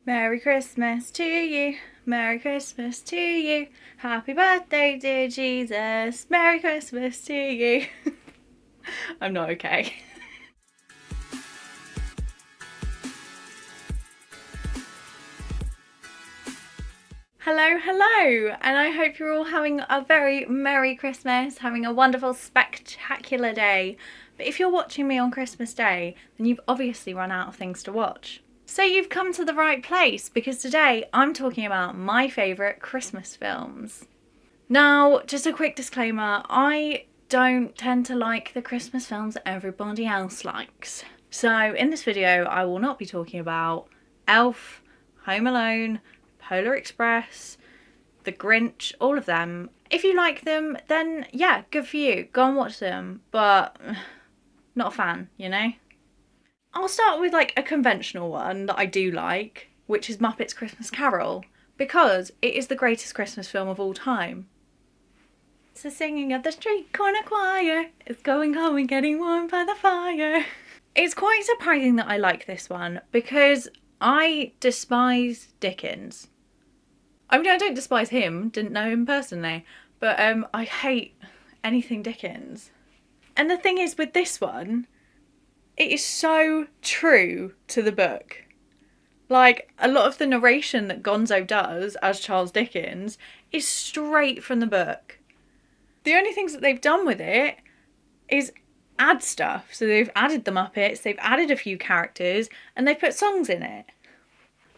Merry Christmas to you. Merry Christmas to you. Happy birthday, dear Jesus. Merry Christmas to you. I'm not okay. Hello, hello, and I hope you're all having a very Merry Christmas, having a wonderful, spectacular day. But if you're watching me on Christmas Day, then you've obviously run out of things to watch. So you've come to the right place, because today I'm talking about my favourite Christmas films. Now, just a quick disclaimer, I don't tend to like the Christmas films that everybody else likes. So in this video, I will not be talking about Elf, Home Alone, Polar Express, The Grinch, all of them. If you like them, then yeah, good for you. Go and watch them, but not a fan, you know? I'll start with like a conventional one that I do like, which is Muppets Christmas Carol, because it is the greatest Christmas film of all time. It's the singing of the street corner choir. It's going home and getting warm by the fire. It's quite surprising that I like this one because I despise Dickens. I mean, I don't despise him, didn't know him personally, but I hate anything Dickens. And the thing is with this one, it is so true to the book. Like, a lot of the narration that Gonzo does as Charles Dickens is straight from the book. The only things that they've done with it is add stuff. So they've added the Muppets, they've added a few characters, and they've put songs in it.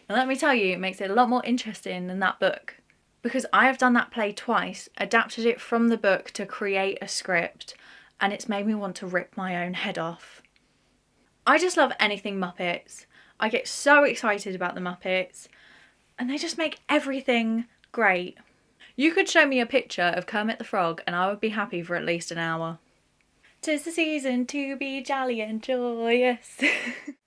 And let me tell you, it makes it a lot more interesting than that book. Because I have done that play twice, adapted it from the book to create a script, and it's made me want to rip my own head off. I just love anything Muppets. I get so excited about the Muppets, and they just make everything great. You could show me a picture of Kermit the Frog and I would be happy for at least an hour. 'Tis the season to be jolly and joyous.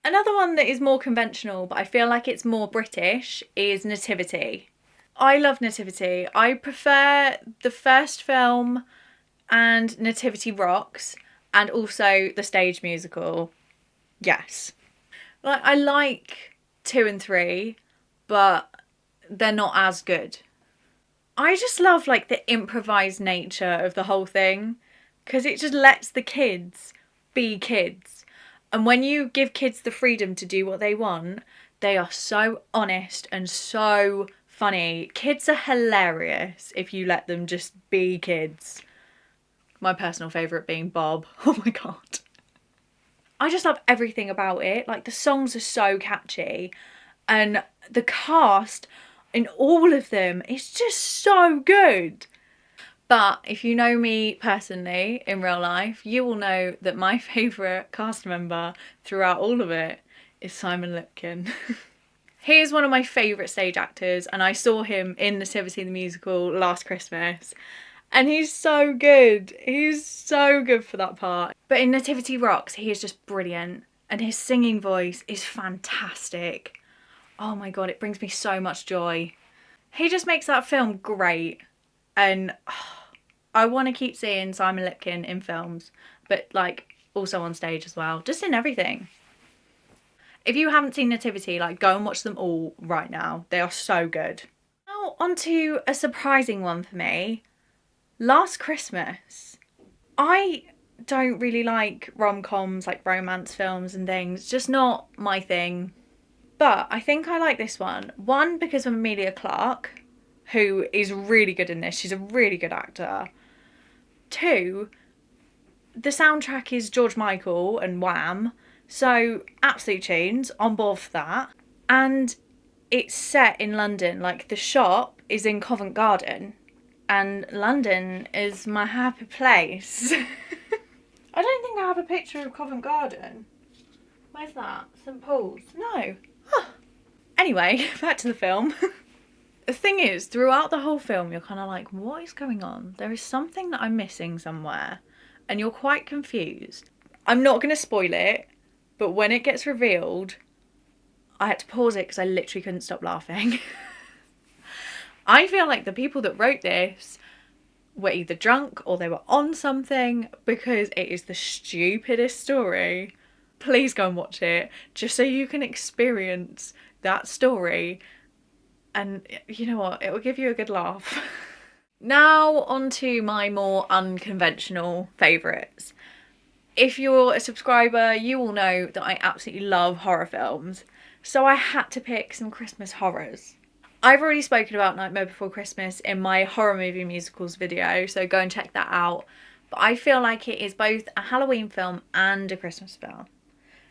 Another one that is more conventional, but I feel like it's more British, is Nativity. I love Nativity. I prefer the first film and Nativity Rocks, and also the stage musical. Yes. Like, I like 2 and 3, but they're not as good. I just love like the improvised nature of the whole thing, because it just lets the kids be kids. And when you give kids the freedom to do what they want, they are so honest and so funny. Kids are hilarious if you let them just be kids. My personal favourite being Bob. Oh my god. I just love everything about it. Like, the songs are so catchy, and the cast in all of them is just so good. But if you know me personally in real life, you will know that my favourite cast member throughout all of it is Simon Lipkin. He is one of my favourite stage actors, and I saw him in Nativity the Musical last Christmas. And he's so good. He's so good for that part. But in Nativity Rocks, he is just brilliant. And his singing voice is fantastic. Oh my god, it brings me so much joy. He just makes that film great. And I want to keep seeing Simon Lipkin in films. But like, also on stage as well. Just in everything. If you haven't seen Nativity, like, go and watch them all right now. They are so good. Now onto a surprising one for me. Last Christmas. I don't really like rom-coms, like romance films and things. It's just not my thing. But I think I like this one. One, because of Emilia Clarke, who is really good in this. She's a really good actor. Two, the soundtrack is George Michael and Wham. So, absolute tunes, on board for that. And it's set in London. Like, the shop is in Covent Garden. And London is my happy place. I don't think I have a picture of Covent Garden. Where's that? St Paul's? No. Huh. Anyway, back to the film. The thing is, throughout the whole film, you're kind of like, what is going on? There is something that I'm missing somewhere. And you're quite confused. I'm not going to spoil it, but when it gets revealed, I had to pause it because I literally couldn't stop laughing. I feel like the people that wrote this were either drunk or they were on something, because it is the stupidest story. please go and watch it just so you can experience that story. And you know what? It will give you a good laugh. Now on to my more unconventional favourites. If you're a subscriber, you will know that I absolutely love horror films. So I had to pick some Christmas horrors. I've already spoken about Nightmare Before Christmas in my horror movie musicals video, so go and check that out. But I feel like it is both a Halloween film and a Christmas film.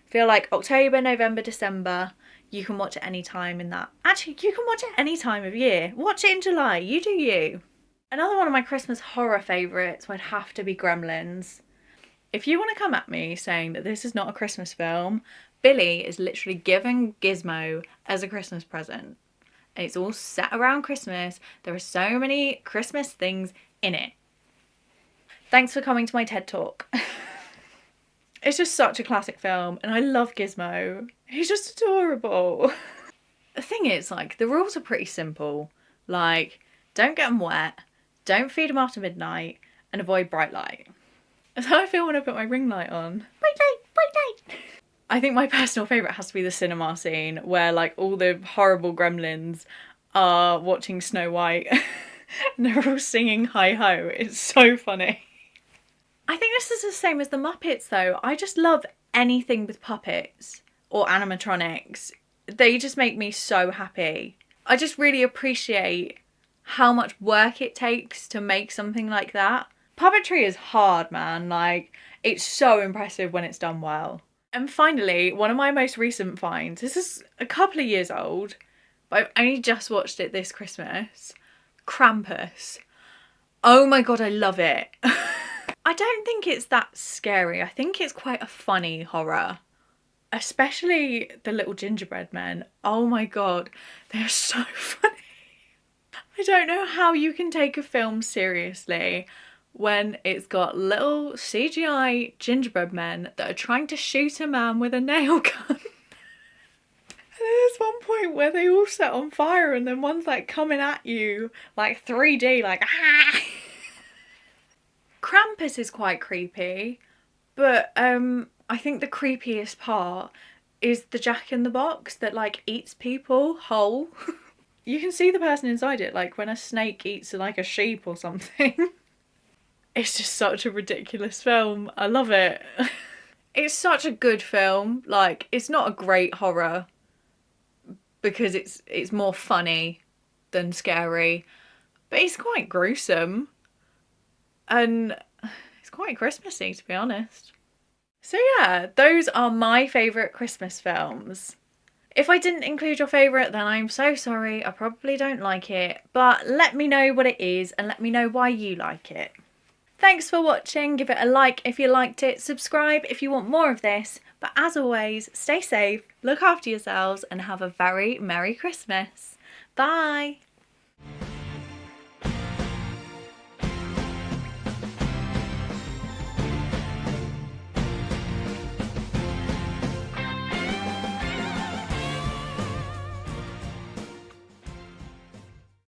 I feel like October, November, December, you can watch it any time in that. Actually, you can watch it any time of year. Watch it in July, you do you. Another one of my Christmas horror favourites would have to be Gremlins. If you want to come at me saying that this is not a Christmas film, Billy is literally giving Gizmo as a Christmas present. And it's all set around Christmas. There are so many Christmas things in it. Thanks for coming to my TED Talk. It's just such a classic film and I love Gizmo. He's just adorable. The thing is, like, the rules are pretty simple. Like, don't get them wet, don't feed them after midnight, and avoid bright light. That's how I feel when I put my ring light on. Bright light, bright light. I think my personal favourite has to be the cinema scene where like all the horrible gremlins are watching Snow White and they're all singing Hi Ho. It's so funny. I think this is the same as the Muppets though. I just love anything with puppets or animatronics. They just make me so happy. I just really appreciate how much work it takes to make something like that. Puppetry is hard, man. Like, it's so impressive when it's done well. And finally, one of my most recent finds, this is a couple of years old, but I've only just watched it this Christmas. Krampus. Oh my god, I love it. I don't think it's that scary. I think it's quite a funny horror. Especially the little gingerbread men. Oh my god, they're so funny. I don't know how you can take a film seriously when it's got little CGI gingerbread men that are trying to shoot a man with a nail gun. And there's one point where they all set on fire and then one's like coming at you like 3D, like ah! Krampus is quite creepy, but I think the creepiest part is the Jack in the Box that like eats people whole. You can see the person inside it, like when a snake eats like a sheep or something. It's just such a ridiculous film. I love it. It's such a good film. Like, it's not a great horror because it's more funny than scary, but it's quite gruesome and it's quite Christmassy, to be honest. So yeah, those are my favourite Christmas films. If I didn't include your favourite, then I'm so sorry. I probably don't like it, but let me know what it is and let me know why you like it. Thanks for watching. Give it a like if you liked it. Subscribe if you want more of this. But as always, stay safe, look after yourselves and have a very Merry Christmas. Bye.